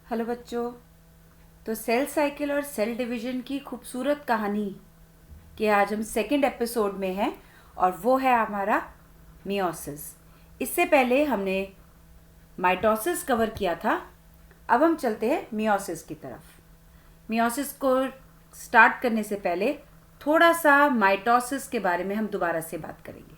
Hello बच्चों। तो cell cycle और सेल डिवीजन की खूबसूरत कहानी के आज हम सेकंड एपिसोड में हैं और वो है हमारा मियोसिस। इससे पहले हमने माइटोसिस कवर किया था। अब हम चलते हैं मियोसिस की तरफ। मियोसिस को स्टार्ट करने से पहले थोड़ा सा माइटोसिस के बारे में हम दोबारा से बात करेंगे।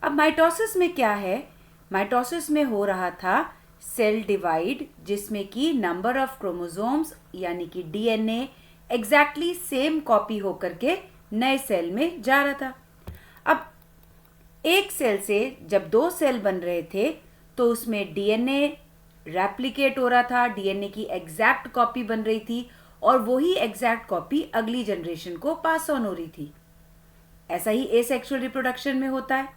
अब माइटोसिस में क्या है? माइटोसिस में हो रहा था सेल डिवाइड, जिसमें कि नंबर ऑफ क्रोमोसोम्स यानी कि डीएनए एग्जैक्टली सेम कॉपी होकर के नए सेल में जा रहा था। अब एक सेल से जब दो सेल बन रहे थे तो उसमें डीएनए रेप्लिकेट हो रहा था, डीएनए की एग्जैक्ट कॉपी बन रही थी और वही एग्जैक्ट कॉपी अगली जनरेशन को पास ऑन हो रही थी। ऐसा ही एसेक्सुअल रिप्रोडक्शन में होता है।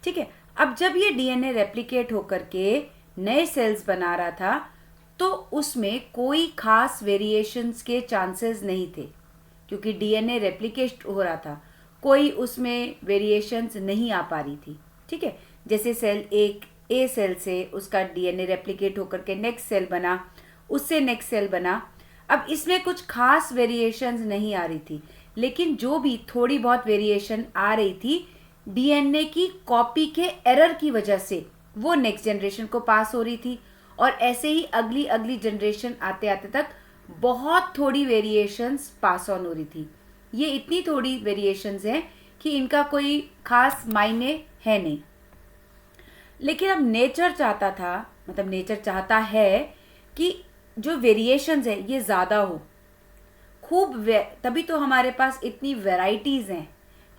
ठीक है। अब जब ये डीएनए रेप्लिकेट होकर के नए सेल्स बना रहा था तो उसमें कोई खास वेरिएशंस के चांसेस नहीं थे, क्योंकि डीएनए रेप्लिकेट हो रहा था, कोई उसमें वेरिएशंस नहीं आ पा रही थी। ठीक है। जैसे सेल एक ए सेल से उसका डीएनए रेप्लिकेट होकर के नेक्स्ट सेल बना, उससे नेक्स्ट सेल बना। अब इसमें कुछ खास वेरिएशंस नहीं आ रही थी, लेकिन जो भी थोड़ी बहुत वेरिएशन आ रही थी डीएनए की कॉपी के एरर की वजह से वो नेक्स्ट जनरेशन को पास हो रही थी। और ऐसे ही अगली अगली जनरेशन आते आते तक बहुत थोड़ी वेरिएशंस पास ऑन हो रही थी। ये इतनी थोड़ी वेरिएशंस हैं कि इनका कोई खास मायने है नहीं। लेकिन अब नेचर चाहता था, मतलब नेचर चाहता है कि जो वेरिएशंस है ये ज़्यादा हो, खूब तभी तो हमारे पास इतनी वैरायटीज़ हैं।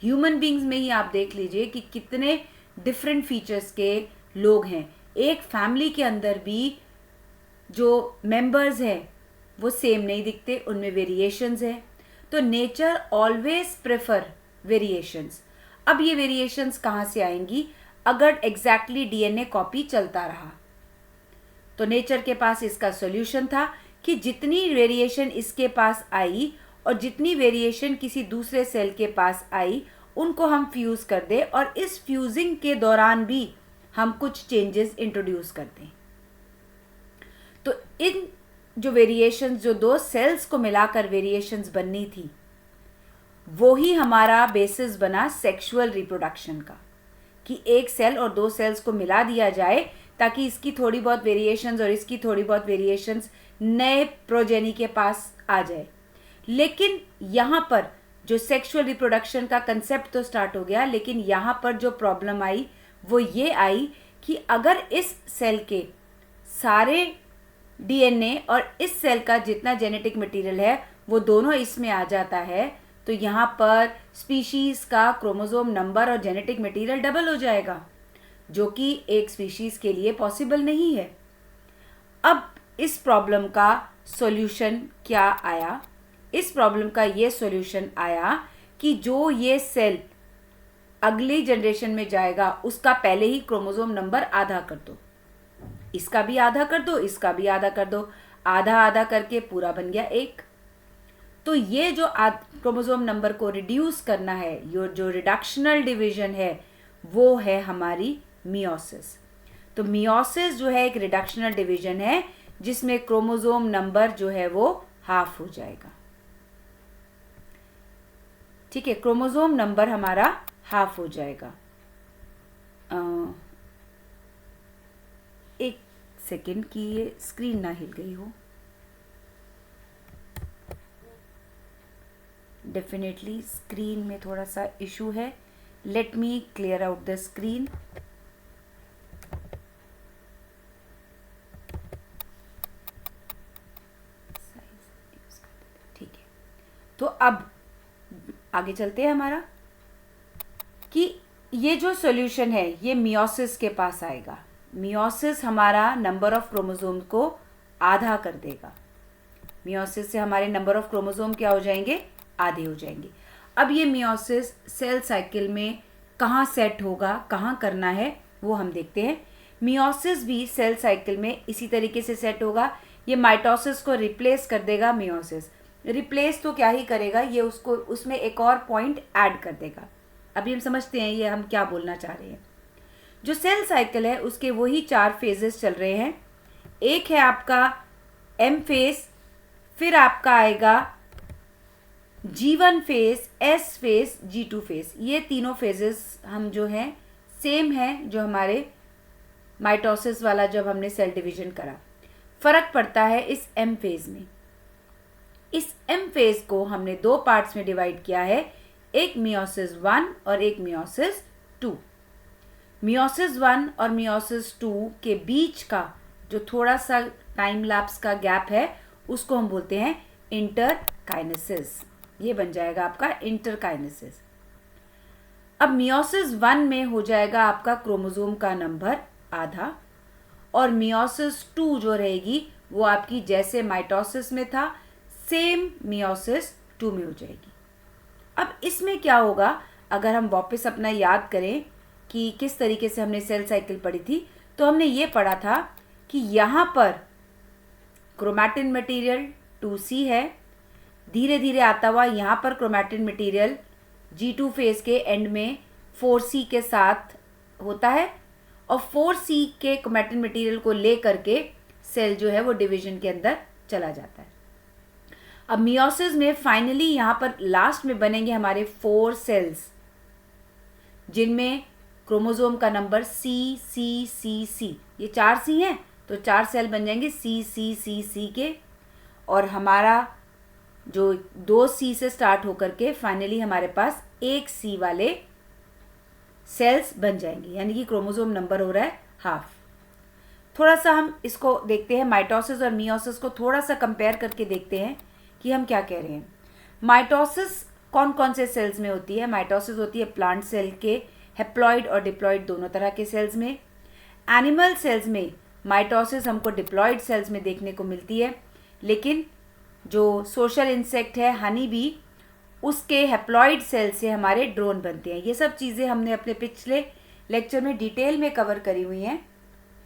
ह्यूमन बींग्स में ही आप देख लीजिए कि कितने डिफरेंट फीचर्स के लोग हैं। एक फैमिली के अंदर भी जो मेंबर्स हैं वो सेम नहीं दिखते, उनमें वेरिएशंस हैं। तो नेचर ऑलवेज प्रेफर वेरिएशंस। अब ये वेरिएशंस कहाँ से आएंगी? अगर एग्जैक्टली डीएनए कॉपी चलता रहा तो नेचर के पास इसका सॉल्यूशन था कि जितनी वेरिएशन इसके पास आई और जितनी वेरिएशन किसी दूसरे सेल के पास आई उनको हम फ्यूज कर दें, और इस फ्यूजिंग के दौरान भी हम कुछ चेंजेस इंट्रोड्यूस कर दें। तो इन जो वेरिएशंस, जो दो सेल्स को मिलाकर वेरिएशंस बननी थी, वो ही हमारा बेसिस बना सेक्सुअल रिप्रोडक्शन का, कि एक सेल और दो सेल्स को मिला दिया जाए ताकि इसकी थोड़ी बहुत वेरिएशंस और इसकी थोड़ी बहुत वेरिएशंस नए प्रोजेनी के पास आ जाए। लेकिन यहाँ पर जो सेक्सुअल रिप्रोडक्शन का कंसेप्ट तो स्टार्ट हो गया, लेकिन यहाँ पर जो प्रॉब्लम आई वो ये आई कि अगर इस सेल के सारे डीएनए और इस सेल का जितना जेनेटिक मटेरियल है वो दोनों इसमें आ जाता है तो यहाँ पर स्पीशीज का क्रोमोसोम नंबर और जेनेटिक मटेरियल डबल हो जाएगा, जो कि एक स्पीशीज के लिए पॉसिबल नहीं है। अब इस प्रॉब्लम का सॉल्यूशन क्या आया? इस प्रॉब्लम का ये सॉल्यूशन आया कि जो ये सेल अगली जनरेशन में जाएगा उसका पहले ही क्रोमोसोम नंबर आधा कर दो, इसका भी आधा कर दो, इसका भी आधा कर दो, आधा आधा करके पूरा बन गया एक। तो ये जो क्रोमोसोम नंबर को रिड्यूस करना है, ये जो रिडक्शनल डिवीजन है, वो है हमारी मियोसिस। तो मियोसिस जो है एक रिडक्शनल डिवीजन है जिसमें क्रोमोसोम नंबर जो है वो हाफ हो जाएगा। ठीक है, क्रोमोसोम नंबर हमारा हाफ हो जाएगा। एक सेकेंड की ये स्क्रीन ना हिल गई हो। डेफिनेटली स्क्रीन में थोड़ा सा इशू है। Let me clear out the screen. ठीक है, तो अब आगे चलते हैं हमारा कि ये जो सॉल्यूशन है ये मियोसिस के पास आएगा। मियोसिस हमारा नंबर ऑफ क्रोमोसोम को आधा कर देगा। मियोसिस से हमारे नंबर ऑफ क्रोमोसोम क्या हो जाएंगे? आधे हो जाएंगे। अब ये मियोसिस सेल साइकिल में कहाँ सेट होगा, कहाँ करना है, वो हम देखते हैं। मियोसिस भी सेल साइकिल में इसी तरीके से सेट होगा। ये माइटोसिस को रिप्लेस कर देगा। मियोसिस रिप्लेस तो क्या ही करेगा, ये उसको उसमें एक और पॉइंट ऐड कर देगा। अभी हम समझते हैं ये हम क्या बोलना चाह रहे हैं। जो सेल साइकिल है उसके वही 4 फेजेस चल रहे हैं। एक है आपका एम फेज, फिर आपका आएगा G1 phase, S phase, G2 phase. ये तीनों फेजेस हम जो हैं सेम है जो हमारे माइटोसिस वाला जब हमने सेल डिवीजन करा। फर्क पड़ता है इस एम फेज में। इस एम फेज को हमने दो पार्ट्स में डिवाइड किया है, एक मियोसिस 1 और एक मियोसिस 2। मियोसिस 1 और मियोसिस 2 के बीच का जो थोड़ा सा टाइम लैप्स का गैप है उसको हम बोलते हैं इंटरकाइनेसिस। ये बन जाएगा आपका इंटरकाइनेसिस। अब मियोसिस 1 में हो जाएगा आपका क्रोमोसोम का नंबर आधा, और मियोसिस 2 जो रहेगी वो आपकी जैसे माइटोसिस में था सेम मियोसिस 2 में हो जाएगी। अब इसमें क्या होगा, अगर हम वापस अपना याद करें कि किस तरीके से हमने सेल साइकिल पढ़ी थी, तो हमने ये पढ़ा था कि यहाँ पर क्रोमैटिन मटेरियल 2C है, धीरे धीरे आता हुआ यहाँ पर क्रोमैटिन मटेरियल G2 फेज के एंड में 4C के साथ होता है, और 4C के क्रोमैटिन मटेरियल को ले करके सेल जो है वो डिवीजन के अंदर चला जाता है। अब मियोसिस में फाइनली यहाँ पर लास्ट में बनेंगे हमारे 4 सेल्स, जिनमें क्रोमोसोम का नंबर C ये 4C हैं, तो 4 सेल बन जाएंगे C के, और हमारा जो 2C से स्टार्ट होकर के फाइनली हमारे पास 1C वाले सेल्स बन जाएंगे, यानी कि क्रोमोसोम नंबर हो रहा है हाफ। थोड़ा सा हम इसको देखते हैं, माइटोसिस और मियोसिस को थोड़ा सा कंपेयर करके देखते हैं कि हम क्या कह रहे हैं। माइटोसिस कौन कौन से सेल्स में होती है? माइटोसिस होती है प्लांट सेल के हेप्लॉइड और डिप्लॉइड दोनों तरह के सेल्स में। एनिमल सेल्स में माइटोसिस हमको डिप्लॉइड सेल्स में देखने को मिलती है, लेकिन जो सोशल इंसेक्ट है हनी बी, उसके हेप्लॉइड सेल से हमारे ड्रोन बनते हैं। ये सब चीज़ें हमने अपने पिछले लेक्चर में डिटेल में कवर करी हुई हैं,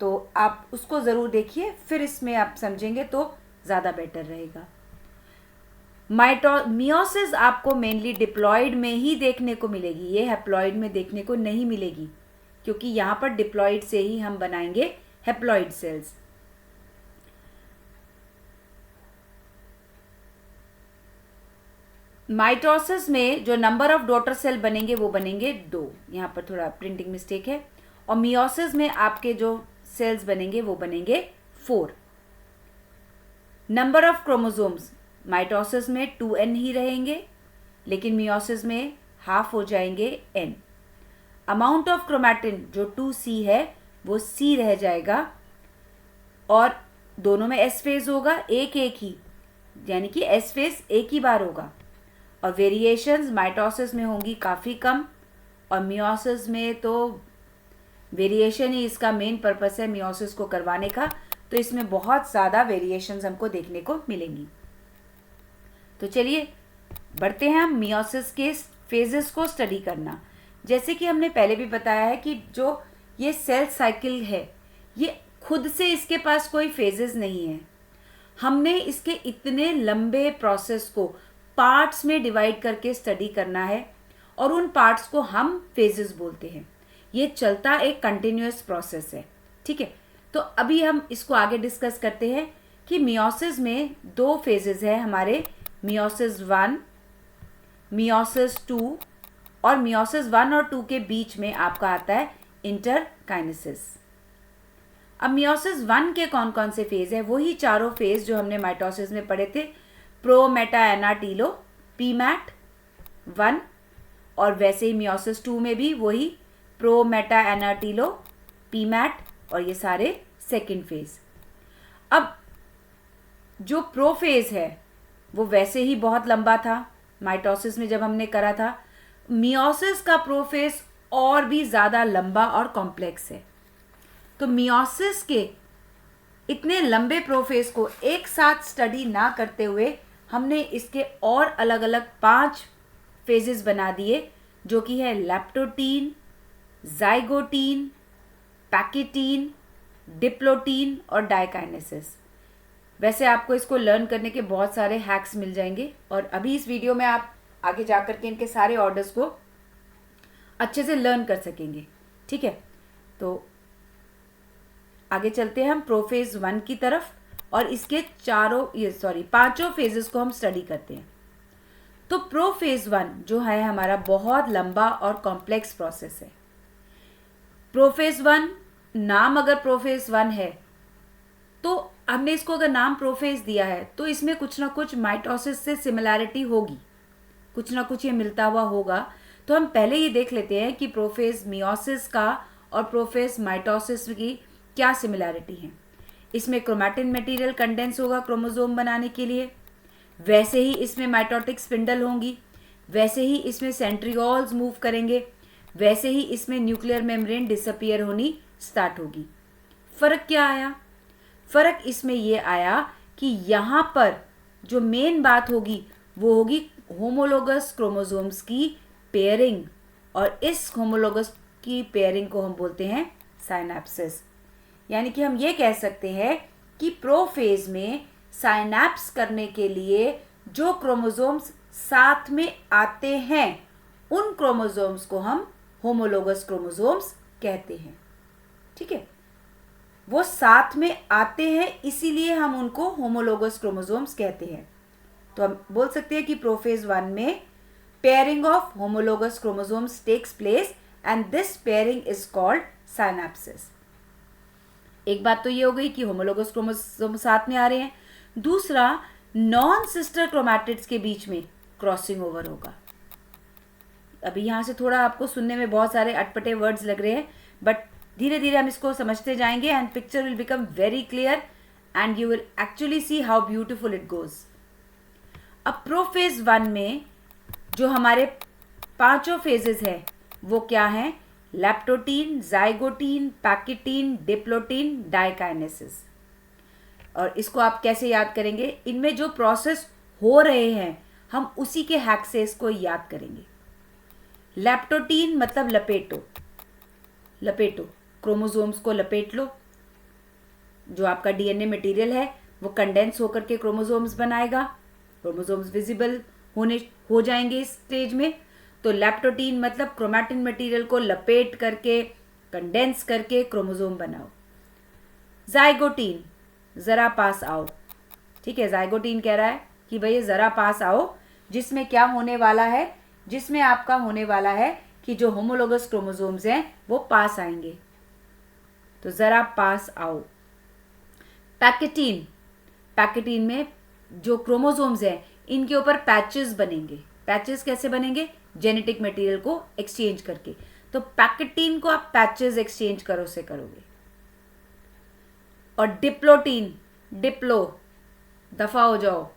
तो आप उसको ज़रूर देखिए, फिर इसमें आप समझेंगे तो ज़्यादा बेटर रहेगा। मियोसिस आपको मेनली डिप्लॉइड में ही देखने को मिलेगी, ये हेप्लॉइड में देखने को नहीं मिलेगी, क्योंकि यहाँ पर डिप्लॉइड से ही हम बनाएंगे हेप्लॉइड सेल्स। माइटोसिस में जो नंबर ऑफ डॉटर सेल बनेंगे वो बनेंगे 2, यहाँ पर थोड़ा प्रिंटिंग मिस्टेक है, और मियोसिस में आपके जो सेल्स बनेंगे वो बनेंगे 4। नंबर ऑफ क्रोमोसोम्स माइटोसिस में 2n ही रहेंगे, लेकिन मियोसिस में हाफ हो जाएंगे n। अमाउंट ऑफ क्रोमैटिन जो 2C है वो C रह जाएगा, और दोनों में S फेज होगा, एक ही, यानी कि S फेज एक ही बार होगा, और वेरिएशंस माइटोसिस में होंगी काफ़ी कम, और मियोसिस में तो वेरिएशन ही इसका मेन पर्पस है मियोसिस को करवाने का, तो इसमें बहुत ज़्यादा वेरिएशंस हमको देखने को मिलेंगी। तो चलिए बढ़ते हैं हम मियोसिस के फेजेस को स्टडी करना। जैसे कि हमने पहले भी बताया है कि जो ये सेल साइकिल है ये खुद से इसके पास कोई फेजेस नहीं है, हमने इसके इतने लंबे प्रोसेस को पार्ट्स में डिवाइड करके स्टडी करना है, और उन पार्ट्स को हम फेजेस बोलते हैं। ये चलता एक कंटिन्यूअस प्रोसेस है, ठीक है। तो अभी हम इसको आगे डिस्कस करते हैं कि मियोसिस में 2 फेजेस है हमारे, मियोसिस 1, मियोसिस 2, और मियोसिस 1 और 2 के बीच में आपका आता है इंटरकाइनेसिस। अब मियोसिस 1 के कौन कौन से फेज है? वही चारों फेज जो हमने माइटोसिस में पढ़े थे, प्रो मेटा एनाटीलो पीमैट 1, और वैसे ही मियोसिस 2 में भी वही प्रो मेटा एनाटीलो पीमैट, और ये सारे सेकेंड फेज। अब जो प्रो फेज है वो वैसे ही बहुत लंबा था माइटोसिस में जब हमने करा था, मियोसिस का प्रो फेज और भी ज़्यादा लंबा और कॉम्प्लेक्स है। तो मियोसिस के इतने लंबे प्रोफेज को एक साथ स्टडी ना करते हुए हमने इसके और अलग अलग 5 फेजेस बना दिए, जो कि है लैप्टोटीन, जाइगोटीन, पैकेटीन, डिप्लोटीन और डाइकाइनेसिस। वैसे आपको इसको लर्न करने के बहुत सारे हैक्स मिल जाएंगे, और अभी इस वीडियो में आप आगे जा कर के इनके सारे ऑर्डर्स को अच्छे से लर्न कर सकेंगे, ठीक है। तो आगे चलते हैं हम प्रोफेज 1 की तरफ। और इसके पांचों फेजेस को हम स्टडी करते हैं। तो प्रोफेज 1 जो है हमारा बहुत लंबा और कॉम्प्लेक्स प्रोसेस है। प्रोफेज 1, नाम अगर प्रोफेज 1 है तो हमने इसको अगर नाम प्रोफेज दिया है तो इसमें कुछ ना कुछ माइटोसिस से सिमिलैरिटी होगी, कुछ ना कुछ ये मिलता हुआ होगा। तो हम पहले ये देख लेते हैं कि प्रोफेज मियोसिस का और प्रोफेज माइटोसिस की क्या सिमिलैरिटी है। इसमें क्रोमैटिन मटेरियल कंडेंस होगा क्रोमोसोम बनाने के लिए, वैसे ही इसमें माइटोटिक स्पिंडल होंगी, वैसे ही इसमें सेंट्रियोल्स मूव करेंगे, वैसे ही इसमें न्यूक्लियर मेम्ब्रेन डिसअपियर होनी स्टार्ट होगी। फर्क क्या आया? फर्क इसमें ये आया कि यहाँ पर जो मेन बात होगी वो होगी होमोलोगस क्रोमोसोम्स की पेयरिंग, और इस होमोलोगस की पेयरिंग को हम बोलते हैं साइनेप्सिस। यानी कि हम ये कह सकते हैं कि प्रोफेज में साइनेप्स करने के लिए जो क्रोमोसोम्स साथ में आते हैं उन क्रोमोसोम्स को हम होमोलोगस क्रोमोसोम्स कहते हैं। ठीक है, वो साथ में आते हैं इसीलिए हम उनको होमोलोगस क्रोमोसोम्स कहते हैं। तो हम बोल सकते हैं कि प्रोफेज 1 में pairing of homologous chromosomes takes place and this pairing is called synapsis. एक बात तो ये हो गई कि होमोलोगस क्रोमोसोम साथ में आ रहे हैं। दूसरा, नॉन सिस्टर क्रोमैटिड्स के बीच में क्रॉसिंग ओवर होगा। अभी यहाँ से थोड़ा आपको सुनने में बहुत सारे अटपटे वर्ड्स लग रहे हैं, बट धीरे धीरे हम इसको समझते जाएंगे and picture will become very clear and you will actually see how beautiful it goes. अब प्रोफेज 1 में जो हमारे पांचों फेजेस हैं वो क्या हैं? लैप्टोटीन, जाइगोटीन, पैकेटीन, डिप्लोटीन, डाइकाइनेसिस। और इसको आप कैसे याद करेंगे? इनमें जो प्रोसेस हो रहे हैं हम उसी के हैक्सेस को याद करेंगे। लैप्टोटीन मतलब लपेटो, लपेटो क्रोमोसोम्स को लपेट लो। जो आपका डीएनए मटेरियल है वो कंडेंस होकर के क्रोमोसोम्स बनाएगा, क्रोमोसोम्स विजिबल हो जाएंगे इस स्टेज में। तो लैप्टोटीन मतलब क्रोमैटिन मटेरियल को लपेट करके कंडेंस करके क्रोमोसोम बनाओ। जाइगोटीन, जरा पास आओ। ठीक है, जाइगोटीन कह रहा है कि भैया जरा पास आओ, जिसमें क्या होने वाला है? जिसमें आपका होने वाला है कि जो होमोलोगस क्रोमोसोम्स हैं वो पास आएंगे, तो जरा पास आओ। पैकेटीन, पैकेटीन में जो क्रोमोसोम्स हैं इनके ऊपर पैचेस बनेंगे। पैचेस कैसे बनेंगे? जेनेटिक मटेरियल को एक्सचेंज करके। तो पैकेटीन को आप पैचेस एक्सचेंज करो से करोगे। और डिप्लोटीन, डिप्लो दफा हो जाओ,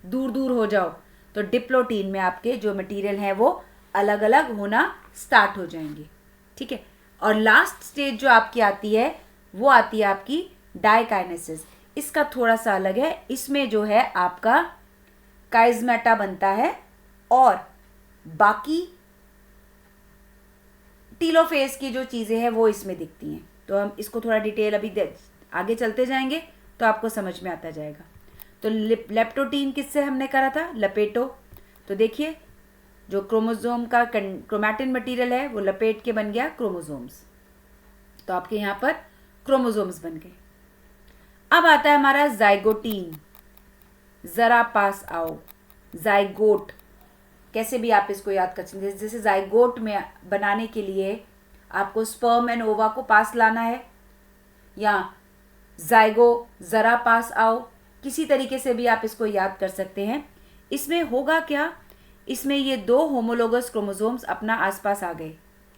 दूर दूर हो जाओ। तो डिप्लोटीन में आपके जो मटेरियल हैं वो अलग अलग होना स्टार्ट हो जाएंगे। ठीक है, और लास्ट स्टेज जो आपकी आती है वो आती है आपकी डाइकाइनेसिस। इसका थोड़ा सा अलग है। इसमें जो है आपका काइज़मेटा बनता है और बाकी टीलोफेज की जो चीज़ें हैं वो इसमें दिखती हैं। तो हम इसको थोड़ा डिटेल अभी आगे चलते जाएंगे तो आपको समझ में आता जाएगा। तो लेप्टोटीन किससे हमने करा था? लपेटो। तो देखिए जो क्रोमोसोम का क्रोमैटिन मटेरियल है वो लपेट के बन गया क्रोमोसोम्स। तो आपके यहाँ पर क्रोमोसोम्स बन गए। अब आता है हमारा जाइगोटीन, जरा पास आओ। जाइगोट, कैसे भी आप इसको याद कर सकते हैं। जैसे जाइगोट में बनाने के लिए आपको स्पर्म एंड ओवा को पास लाना है, या जाइगो जरा पास आओ, किसी तरीके से भी आप इसको याद कर सकते हैं। इसमें होगा क्या? इसमें ये दो होमोलोगस क्रोमोसोम्स अपना आसपास आ गए।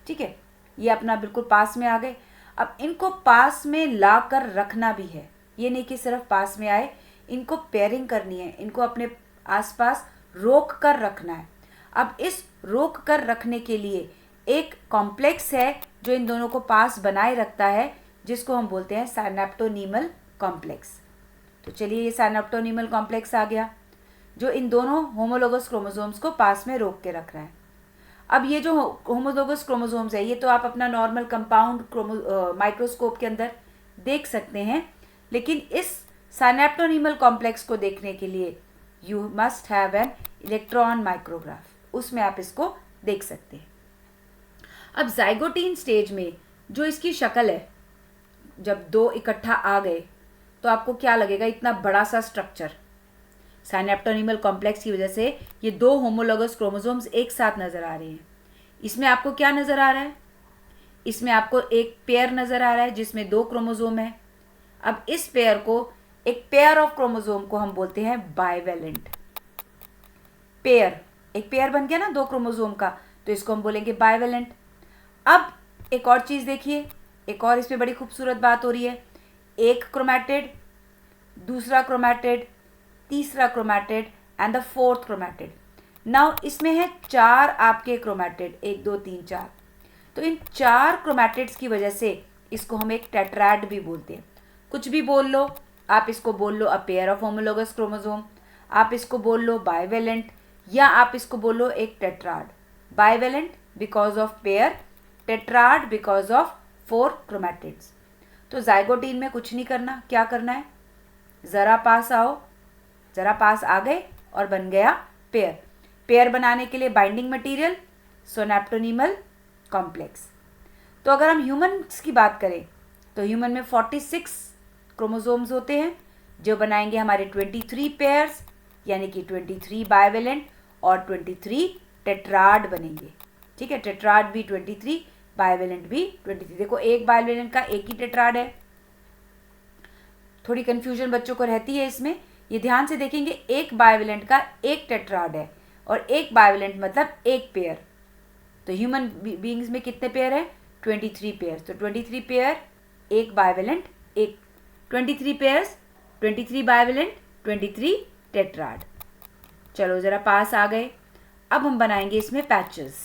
ठीक है, ये अपना बिल्कुल पास में आ गए। अब इनको पास में ला कर रखना भी है, ये नहीं कि सिर्फ पास में आए, इनको पेयरिंग करनी है, इनको अपने आसपास रोक कर रखना है। अब इस रोक कर रखने के लिए एक कॉम्प्लेक्स है जो इन दोनों को पास बनाए रखता है, जिसको हम बोलते हैं साइनेप्टोनीमल कॉम्प्लेक्स। तो चलिए ये साइनेप्टोनीमल कॉम्प्लेक्स आ गया जो इन दोनों होमोलोगस क्रोमोसोम्स को पास में रोक के रख रहा है। अब ये जो होमोलोगस क्रोमोसोम्स है ये तो आप अपना नॉर्मल कंपाउंड माइक्रोस्कोप के अंदर देख सकते हैं, लेकिन इस साइनेप्टोनीमल कॉम्प्लेक्स को देखने के लिए you must have an electron micrograph, उसमें आप इसको देख सकते हैं। अब जाइगोटीन स्टेज में जो इसकी शक्ल है, जब दो इकट्ठा आ गए तो आपको क्या लगेगा, इतना बड़ा सा स्ट्रक्चर। साइनेप्टोनीमल कॉम्प्लेक्स की वजह से ये 2 होमोलोगस क्रोमोसोम्स एक साथ नज़र आ रहे हैं। इसमें आपको क्या नज़र आ रहा है, इसमें आपको एक पेयर नज़र आ रहा है जिसमें 2 क्रोमोसोम है। अब इस पेयर को, एक पेयर ऑफ क्रोमोसोम को हम बोलते हैं बाइवेलेंट पेयर। एक पेयर बन गया ना 2 क्रोमोसोम का, तो इसको हम बोलेंगे बाइवेलेंट। अब एक और चीज़ देखिए, एक और इसमें बड़ी खूबसूरत बात हो रही है। एक क्रोमैटिड, दूसरा क्रोमैटिड, तीसरा chromatid and the fourth chromatid. Now इसमें है 4 आपके क्रोमैटिड, 1 2 3 4। तो इन 4 क्रोमैटिड्स की वजह से इसको हम एक टेट्राड भी बोलते हैं। कुछ भी बोल लो, आप इसको बोल लो a pair of homologous chromosome, आप इसको बोल लो बाइवेलेंट, या आप इसको बोलो एक tetrad. Bivalent because of pair, tetrad because of 4 chromatids. तो जाइगोटीन में कुछ नहीं करना, क्या करना है, ज़रा पास आओ, ज़रा पास आ गए और बन गया पेयर। पेयर बनाने के लिए बाइंडिंग मटेरियल सोनैप्टोनीमल कॉम्प्लेक्स। तो अगर हम ह्यूमन्स की बात करें तो ह्यूमन में 46 क्रोमोसोम्स होते हैं जो बनाएंगे हमारे 23 पेयर्स, यानी कि 23 बाइवेलेंट और 23 टेट्राड बनेंगे। ठीक है, टेट्राड भी 23, बाइवेलेंट भी 23। देखो एक बाइवेलेंट का एक ही टेट्राड है। थोड़ी कन्फ्यूजन बच्चों को रहती है इसमें, ये ध्यान से देखेंगे, एक बाइवेलेंट का एक टेट्राड है और एक बाइवेलेंट मतलब एक पेयर। तो ह्यूमन बीइंग्स में कितने पेयर है, 23 पेयर। तो 23 पेयर, एक बाइवेलेंट, एक 23 पेयर्स, 23 बाइवेलेंट, 23 टेट्राड। चलो ज़रा पास आ गए। अब हम बनाएंगे इसमें पैचेस।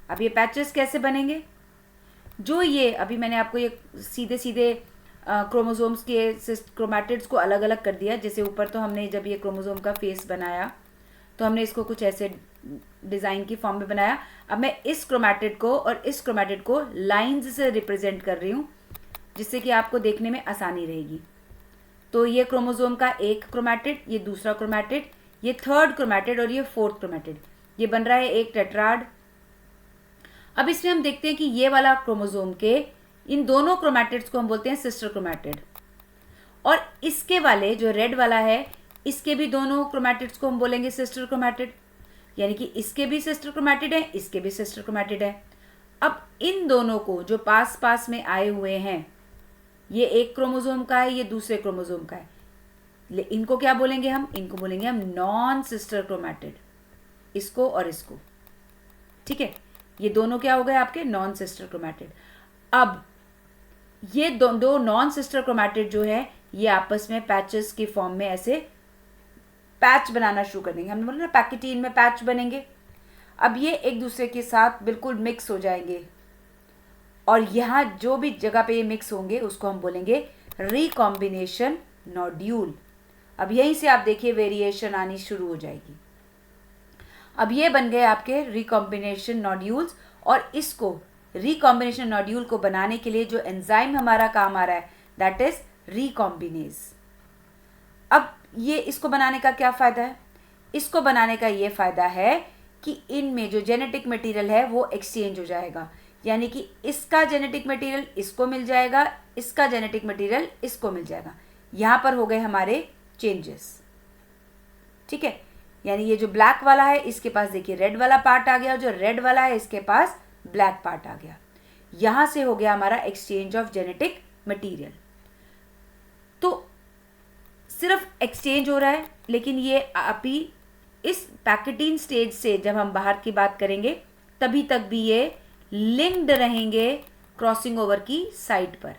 अब ये पैचेस कैसे बनेंगे, जो ये अभी मैंने आपको ये सीधे सीधे क्रोमोसोम्स के क्रोमैटिड्स को अलग अलग कर दिया। जैसे ऊपर तो हमने जब ये क्रोमोसोम का फेस बनाया तो हमने इसको कुछ ऐसे डिज़ाइन की फॉर्म में बनाया। अब मैं इस क्रोमैटिड को और इस क्रोमैटिड को लाइंस से रिप्रेजेंट कर रही हूँ जिससे कि आपको देखने में आसानी रहेगी। तो ये क्रोमोसोम का एक क्रोमैटिड, ये दूसरा क्रोमैटिड, ये थर्ड क्रोमैटिड और ये फोर्थ क्रोमैटिड, ये बन रहा है एक टेट्राड। अब इसमें हम देखते हैं कि ये वाला क्रोमोसोम के इन दोनों क्रोमैटिड्स को हम बोलते हैं सिस्टर क्रोमैटिड, और इसके वाले जो रेड वाला है इसके भी दोनों क्रोमैटिड्स को हम बोलेंगे सिस्टर क्रोमैटिड। यानी कि इसके भी सिस्टर क्रोमैटिड है, इसके भी सिस्टर क्रोमैटिड है। अब इन दोनों को जो पास पास में आए हुए हैं, ये एक क्रोमोसोम का है, ये दूसरे क्रोमोसोम का है, इनको क्या बोलेंगे हम, इनको बोलेंगे हम नॉन सिस्टर क्रोमैटिड, इसको और इसको। ठीक है, ये दोनों क्या हो गए आपके नॉन सिस्टर क्रोमैटिड। अब ये दो नॉन सिस्टर क्रोमैटिड जो है ये आपस में पैचेस की फॉर्म में ऐसे पैच बनाना शुरू कर देंगे। हमने बोला ना पैकेटीन में पैच बनेंगे। अब ये एक दूसरे के साथ बिल्कुल मिक्स हो जाएंगे और यहाँ जो भी जगह पे ये मिक्स होंगे उसको हम बोलेंगे रिकॉम्बिनेशन नोड्यूल। अब यहीं से आप देखिए वेरिएशन आनी शुरू हो जाएगी। अब ये बन गए आपके रिकॉम्बिनेशन नोड्यूल्स, और इसको रिकॉम्बिनेशन नोड्यूल को बनाने के लिए जो एंजाइम हमारा काम आ रहा है दैट इज रिकॉम्बिनेज। अब ये इसको बनाने का क्या फ़ायदा है, इसको बनाने का ये फ़ायदा है कि इनमें जो जेनेटिक मटेरियल है वो एक्सचेंज हो जाएगा। यानी कि इसका जेनेटिक मटेरियल इसको मिल जाएगा, इसका जेनेटिक मटेरियल इसको मिल जाएगा। यहाँ पर हो गए हमारे चेंजेस। ठीक है, यानी ये जो ब्लैक वाला है इसके पास देखिए रेड वाला पार्ट आ गया, जो रेड वाला है इसके पास ब्लैक पार्ट आ गया। यहाँ से हो गया हमारा एक्सचेंज ऑफ जेनेटिक मटेरियल। तो सिर्फ एक्सचेंज हो रहा है, लेकिन ये अभी इस पैकेटीन स्टेज से जब हम बाहर की बात करेंगे तभी तक भी ये लिंक्ड रहेंगे क्रॉसिंग ओवर की साइड पर।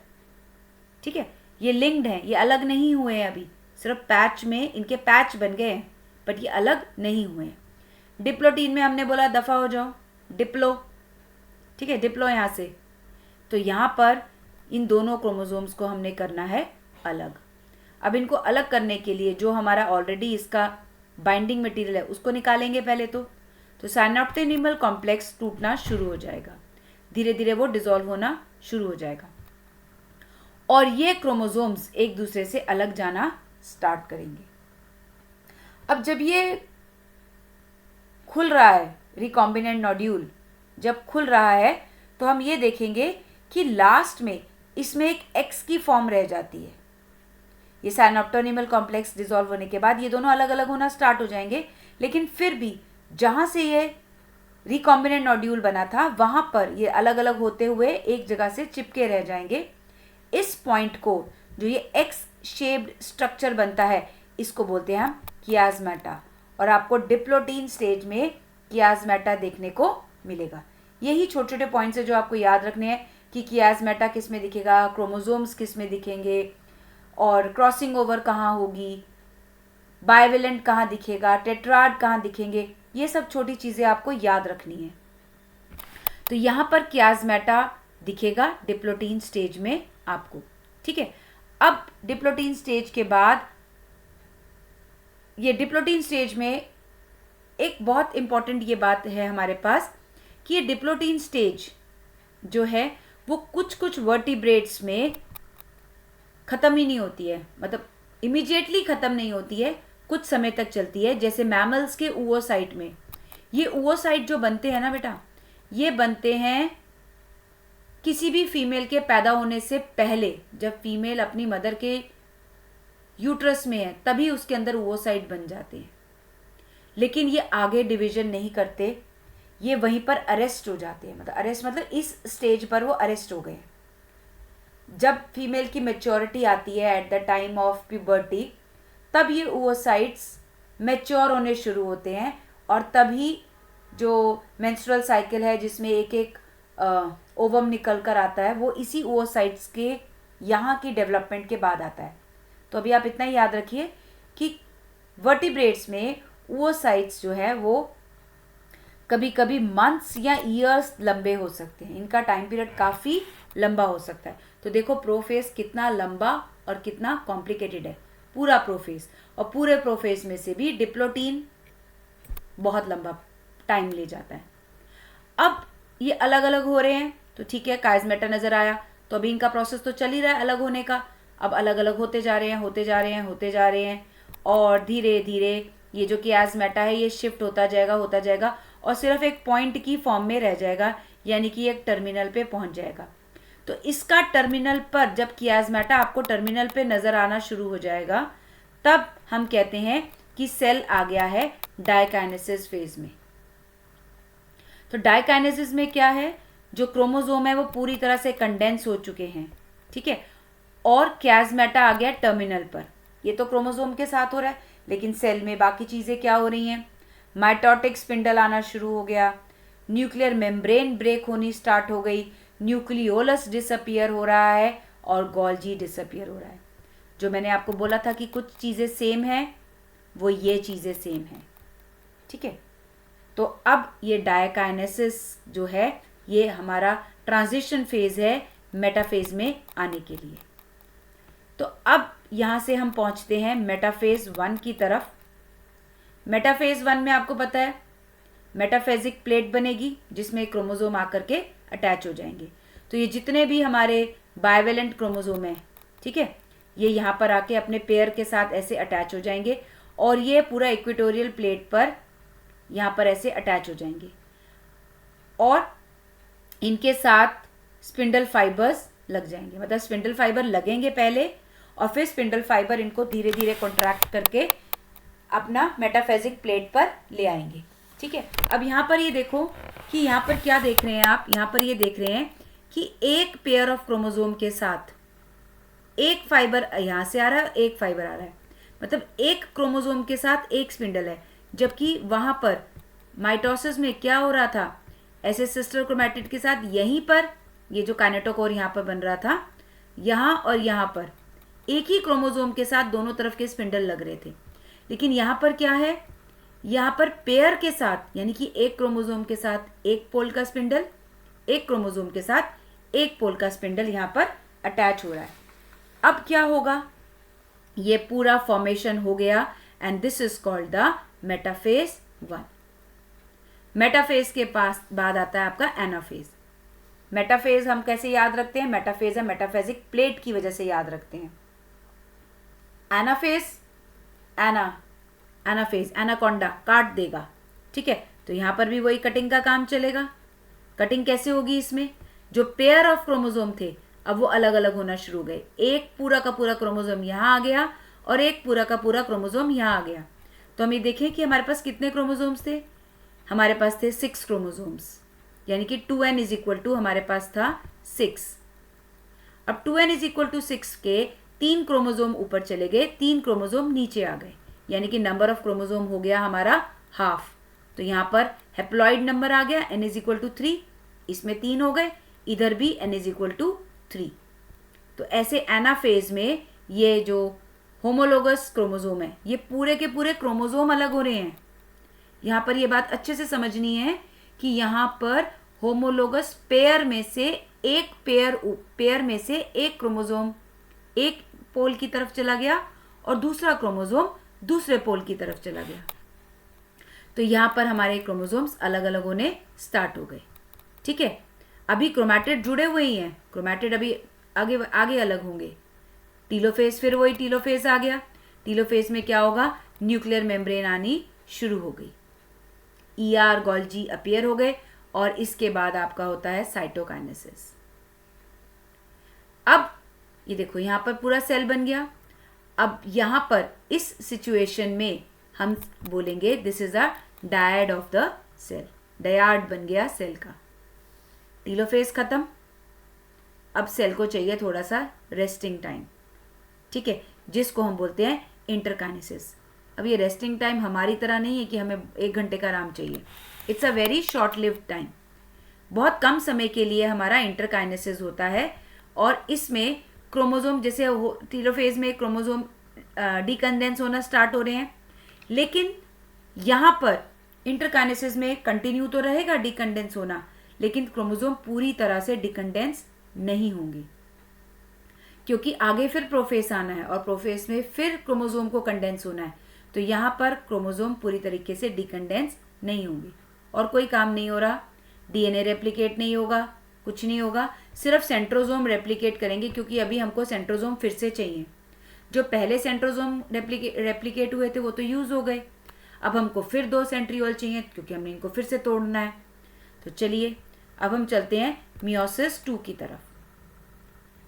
ठीक है, ये लिंक्ड हैं, ये अलग नहीं हुए हैं अभी, सिर्फ पैच में इनके पैच बन गए हैं बट ये अलग नहीं हुए हैं। डिप्लोटीन में हमने बोला दफ़ा हो जाओ, डिप्लो। ठीक है, डिप्लो यहाँ से, तो यहाँ पर इन दोनों क्रोमोसोम्स को हमने करना है अलग। अब इनको अलग करने के लिए जो हमारा ऑलरेडी इसका बाइंडिंग मटेरियल है उसको निकालेंगे पहले तो साइनेप्टोनीमल कॉम्प्लेक्स टूटना शुरू हो जाएगा, धीरे धीरे वो डिसॉल्व होना शुरू हो जाएगा और ये क्रोमोसोम्स एक दूसरे से अलग जाना स्टार्ट करेंगे। अब जब ये खुल रहा है रिकॉम्बिनेंट नोड्यूल, जब खुल रहा है तो हम ये देखेंगे कि लास्ट में इसमें एक एक्स की फॉर्म रह जाती है। ये साइनोप्टोनिमल कॉम्प्लेक्स डिसॉल्व होने के बाद ये दोनों अलग अलग होना स्टार्ट हो जाएंगे, लेकिन फिर भी जहाँ से ये रिकॉम्बिनेंट नोड्यूल बना था वहाँ पर ये अलग अलग होते हुए एक जगह से चिपके रह जाएंगे। इस पॉइंट को, जो ये एक्स शेप्ड स्ट्रक्चर बनता है, इसको बोलते हैं हम कियाज्माटा, और आपको डिप्लोटीन स्टेज में कियाज्माटा देखने को मिलेगा। यही छोटे छोटे पॉइंट्स है जो आपको याद रखने हैं कि कियाज्माटा किस में दिखेगा, क्रोमोसोम्स किस में दिखेंगे, और क्रॉसिंग ओवर कहाँ होगी, बाइवेलेंट कहाँ दिखेगा, टेट्राड कहाँ दिखेंगे, ये सब छोटी चीज़ें आपको याद रखनी है। तो यहाँ पर कियाज्माटा दिखेगा डिप्लोटीन स्टेज में आपको, ठीक है। अब डिप्लोटीन स्टेज के बाद, ये डिप्लोटीन स्टेज में एक बहुत इंपॉर्टेंट ये बात है हमारे पास कि ये डिप्लोटीन स्टेज जो है वो कुछ कुछ वर्टिब्रेट्स में ख़त्म ही नहीं होती है, मतलब इमीडिएटली ख़त्म नहीं होती है, कुछ समय तक चलती है। जैसे मैमल्स के oocyte में, ये oocyte जो बनते हैं ना बेटा, ये बनते हैं किसी भी फीमेल के पैदा होने से पहले। जब फीमेल अपनी मदर के यूट्रस में है तभी उसके अंदर oocyte बन जाते हैं, लेकिन ये आगे डिवीजन नहीं करते, ये वहीं पर अरेस्ट हो जाते हैं। मतलब अरेस्ट मतलब इस स्टेज पर वो अरेस्ट हो गए। जब फीमेल की मेच्योरिटी आती है at the time of puberty, तब ये oocytes मैच्योर होने शुरू होते हैं, और तभी जो मेंस्ट्रुअल साइकिल है जिसमें एक एक ओवम निकल कर आता है, वो इसी oocytes के यहाँ की डेवलपमेंट के बाद आता है। तो अभी आप इतना ही याद रखिए कि वर्टिब्रेट्स में oocytes जो है वो कभी कभी मंथ्स या ईयर्स लंबे हो सकते हैं, इनका टाइम पीरियड काफ़ी लंबा हो सकता है। तो देखो प्रोफेज कितना लंबा और कितना कॉम्प्लिकेटेड है, पूरा प्रोफेज, और पूरे प्रोफेज में से भी डिप्लोटीन बहुत लंबा टाइम ले जाता है। अब ये अलग अलग हो रहे हैं, तो ठीक है, कियाज्माटा नज़र आया, तो अभी इनका प्रोसेस तो चल ही रहा है अलग होने का। अब अलग अलग होते जा रहे हैं, होते जा रहे हैं, होते जा रहे हैं, और धीरे धीरे ये जो कियाज्माटा है ये शिफ्ट होता जाएगा, होता जाएगा, और सिर्फ एक पॉइंट की फॉर्म में रह जाएगा, यानी कि एक टर्मिनल पे पहुंच जाएगा। तो इसका टर्मिनल पर, जब कियाज्माटा आपको टर्मिनल पे नज़र आना शुरू हो जाएगा, तब हम कहते हैं कि सेल आ गया है डायकाइनेसिस फेज में। तो डायकाइनेसिस में क्या है, जो क्रोमोसोम है वो पूरी तरह से कंडेंस हो चुके हैं, ठीक है, और कियाज्माटा आ गया टर्मिनल पर। ये तो क्रोमोसोम के साथ हो रहा है, लेकिन सेल में बाकी चीज़ें क्या हो रही हैं, माइटोटिक स्पिंडल आना शुरू हो गया, न्यूक्लियर मेम्ब्रेन ब्रेक होनी स्टार्ट हो गई, न्यूक्लियोलस डिसअपियर हो रहा है, और गोल्जी डिसअपियर हो रहा है। जो मैंने आपको बोला था कि कुछ चीज़ें सेम हैं, वो ये चीज़ें सेम हैं, ठीक है। तो अब ये डायकाइनेसिस जो है ये हमारा ट्रांजिशन फेज है मेटाफेज में आने के लिए। तो अब यहाँ से हम पहुँचते हैं मेटाफेज 1 की तरफ। मेटाफेज 1 में आपको पता है मेटाफेजिक प्लेट बनेगी जिसमें क्रोमोसोम आकर के अटैच हो जाएंगे। तो ये जितने भी हमारे बाइवेलेंट क्रोमोसोम हैं, ठीक है, ये यहाँ पर आके अपने पेयर के साथ ऐसे अटैच हो जाएंगे, और ये पूरा इक्वेटोरियल प्लेट पर यहाँ पर ऐसे अटैच हो जाएंगे, और इनके साथ स्पिंडल फाइबर्स लग जाएंगे। मतलब स्पिंडल फाइबर लगेंगे पहले, और फिर स्पिंडल फाइबर इनको धीरे धीरे कॉन्ट्रैक्ट करके अपना मेटाफेजिक प्लेट पर ले आएंगे, ठीक है। अब यहाँ पर ये देखो कि यहाँ पर क्या देख रहे हैं आप, यहाँ पर ये देख रहे हैं कि एक पेयर ऑफ क्रोमोसोम के साथ एक फाइबर यहाँ से आ रहा है, एक फाइबर आ रहा है, मतलब एक क्रोमोसोम के साथ एक स्पिंडल है। जबकि वहाँ पर माइटोसिस में क्या हो रहा था, ऐसे सिस्टर क्रोमैटिड के साथ यहीं पर ये जो काइनेटोकोर यहाँ पर बन रहा था, यहाँ और यहाँ पर एक ही क्रोमोसोम के साथ दोनों तरफ के स्पिंडल लग रहे थे। लेकिन यहाँ पर क्या है, यहाँ पर पेयर के साथ, यानी कि एक क्रोमोसोम के साथ एक पोल का स्पिंडल, एक क्रोमोसोम के साथ एक पोल का स्पिंडल यहाँ पर अटैच हो रहा है। अब क्या होगा, ये पूरा फॉर्मेशन हो गया, and this is called the metaphase 1। Metaphase के पास बाद आता है आपका एनाफेज। मेटाफेज हम कैसे याद रखते हैं, मेटाफेज है मेटाफेजिक प्लेट की वजह से याद रखते हैं। एनाफेज, एनाफेज एनाकोंडा काट देगा, ठीक है। तो यहाँ पर भी वही कटिंग का काम चलेगा। कटिंग कैसे होगी, इसमें जो पेयर ऑफ क्रोमोसोम थे अब वो अलग अलग होना शुरू हो गए। एक पूरा का पूरा क्रोमोसोम यहाँ आ गया और एक पूरा का पूरा क्रोमोसोम यहाँ आ गया। तो हम ये देखें कि हमारे पास कितने क्रोमोसोम्स थे। हमारे पास थे 6 क्रोमोसोम्स, यानी कि 2n इज इक्वल टू हमारे पास था 6। अब 2n इज इक्वल टू 6 के 3 क्रोमोसोम ऊपर चले गए, 3 क्रोमोसोम नीचे आ गए, यानी कि नंबर ऑफ क्रोमोसोम हो गया हमारा हाफ। तो यहाँ पर हेप्लॉइड नंबर आ गया n इज इक्वल टू 3, इसमें 3 हो गए, इधर भी n इज इक्वल टू 3। तो ऐसे एनाफेज में ये जो होमोलोगस क्रोमोसोम है, ये पूरे के पूरे क्रोमोसोम अलग हो रहे हैं। यहाँ पर ये बात अच्छे से समझनी है कि यहाँ पर होमोलोगस पेयर में से एक क्रोमोसोम एक पोल की तरफ चला गया और दूसरा क्रोमोसोम दूसरे पोल की तरफ चला गया। तो यहाँ पर हमारे क्रोमोसोम्स अलग अलग होने स्टार्ट हो गए। ठीक है, अभी क्रोमैटिड जुड़े हुए ही हैं, क्रोमैटिड अभी आगे आगे अलग होंगे। टीलोफेज, फिर वही टीलोफेज आ गया। टीलोफेज में क्या होगा, न्यूक्लियर मेम्ब्रेन आनी शुरू हो गई, ER गोल्जी अपीयर हो गए और इसके बाद आपका होता है साइटोकाइनेसिस। अब ये देखो यहाँ पर पूरा सेल बन गया। अब यहाँ पर इस सिचुएशन में हम बोलेंगे this is a dyad of the cell, dyad बन गया सेल का। टीलोफेज खत्म, अब सेल को चाहिए थोड़ा सा रेस्टिंग टाइम। ठीक है, जिसको हम बोलते हैं इंटरकाइनेसिस। अब ये रेस्टिंग टाइम हमारी तरह नहीं है कि हमें 1 घंटे का आराम चाहिए। It's a very short lived time, बहुत कम समय के लिए हमारा इंटरकाइनेसिस होता है। और इसमें क्रोमोसोम जैसे टीलोफेज में क्रोमोसोम डिकंडेंस होना स्टार्ट हो रहे हैं, लेकिन यहाँ पर इंटरकाइनेसिस में कंटिन्यू तो रहेगा डिकंडेंस होना, लेकिन क्रोमोसोम पूरी तरह से डिकंडेंस नहीं होंगे, क्योंकि आगे फिर प्रोफेस आना है और प्रोफेस में फिर क्रोमोसोम को कंडेंस होना है। तो यहाँ पर क्रोमोसोम पूरी तरीके से डिकंडेंस नहीं होंगे और कोई काम नहीं हो रहा। DNA रेप्लिकेट नहीं होगा, कुछ नहीं होगा, सिर्फ सेंट्रोसोम रेप्लिकेट करेंगे, क्योंकि अभी हमको सेंट्रोसोम फिर से चाहिए। जो पहले सेंट्रोसोम रेप्लिकेट हुए थे वो तो यूज हो गए, अब हमको फिर 2 सेंट्रियोल चाहिए, क्योंकि हमने इनको फिर से तोड़ना है। तो चलिए अब हम चलते हैं मियोसिस 2 की तरफ।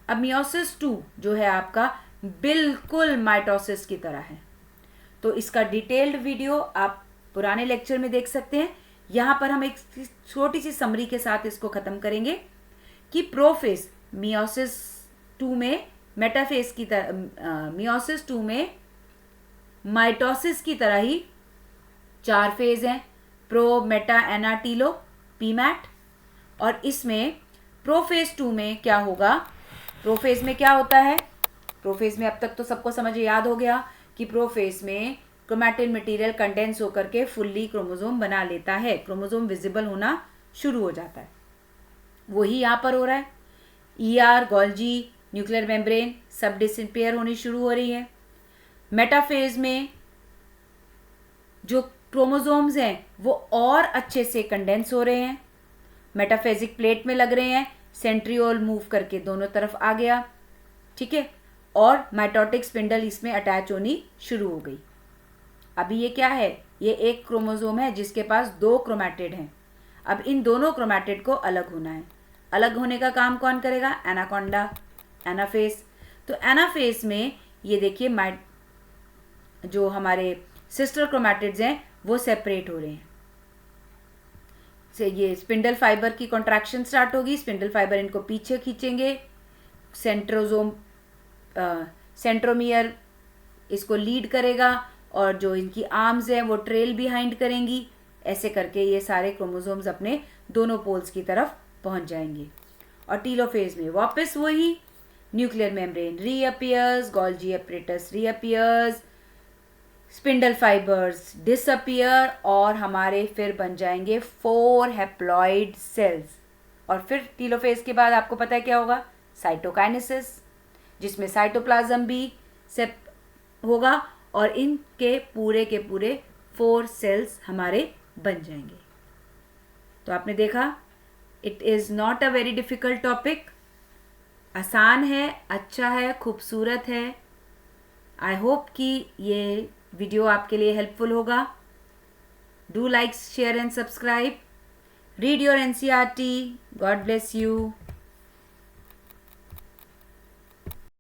अब मियोसिस 2 जो है आपका बिल्कुल माइटोसिस की तरह है। तो इसका डिटेल्ड वीडियो आप पुराने लेक्चर में देख सकते हैं। यहाँ पर हम एक छोटी सी समरी के साथ इसको खत्म करेंगे कि प्रोफेज मियोसिस 2 में मेटाफेज की तरह, मियोसिस 2 में माइटोसिस की तरह ही 4 फेज हैं, प्रो, मेटा, एना, टीलो, पीमैट। और इसमें प्रोफेज 2 में क्या होगा, प्रोफेज में क्या होता है, प्रोफेज में अब तक तो सबको समझ याद हो गया कि प्रोफेज में क्रोमैटिन मटेरियल कंडेंस होकर के फुल्ली क्रोमोसोम बना लेता है, क्रोमोसोम विजिबल होना शुरू हो जाता है। वही यहाँ पर हो रहा है। ER गोल्जी न्यूक्लियर मेम्ब्रेन सब डिसअपीयर होनी शुरू हो रही है। मेटाफेज में जो क्रोमोसोम्स हैं वो और अच्छे से कंडेंस हो रहे हैं, मेटाफेजिक प्लेट में लग रहे हैं, सेंट्रियोल मूव करके दोनों तरफ आ गया। ठीक है, और माइटोटिक स्पिंडल इसमें अटैच होनी शुरू हो गई। अभी ये क्या है, ये एक क्रोमोसोम है जिसके पास 2 क्रोमैटिड हैं। अब इन दोनों क्रोमैटिड को अलग होना है। अलग होने का काम कौन करेगा, एनाकोंडा, एनाफेज। तो एनाफेज में ये देखिए जो हमारे सिस्टर क्रोमैटिड्स हैं वो सेपरेट हो रहे हैं। से ये स्पिंडल फाइबर की कॉन्ट्रैक्शन स्टार्ट होगी, स्पिंडल फाइबर इनको पीछे खींचेंगे, सेंट्रोमियर इसको लीड करेगा और जो इनकी आर्म्स हैं वो ट्रेल बिहाइंड करेंगी। ऐसे करके ये सारे क्रोमोसोम्स अपने दोनों पोल्स की तरफ पहुंच जाएंगे। और टीलोफेज में वापस वही, nuclear membrane reappears, Golgi apparatus reappears, spindle fibers disappear और हमारे फिर बन जाएंगे 4 हैप्लॉइड सेल्स। और फिर टीलोफेज के बाद आपको पता है क्या होगा, साइटोकाइनेसिस, जिसमें साइटोप्लाज्म भी से होगा और इनके पूरे के पूरे 4 सेल्स हमारे बन जाएंगे। तो आपने देखा, it is not a very difficult topic, आसान है, अच्छा है, खूबसूरत है। आई होप कि ये वीडियो आपके लिए हेल्पफुल होगा। Do like, share and subscribe. Read your NCERT. God bless you.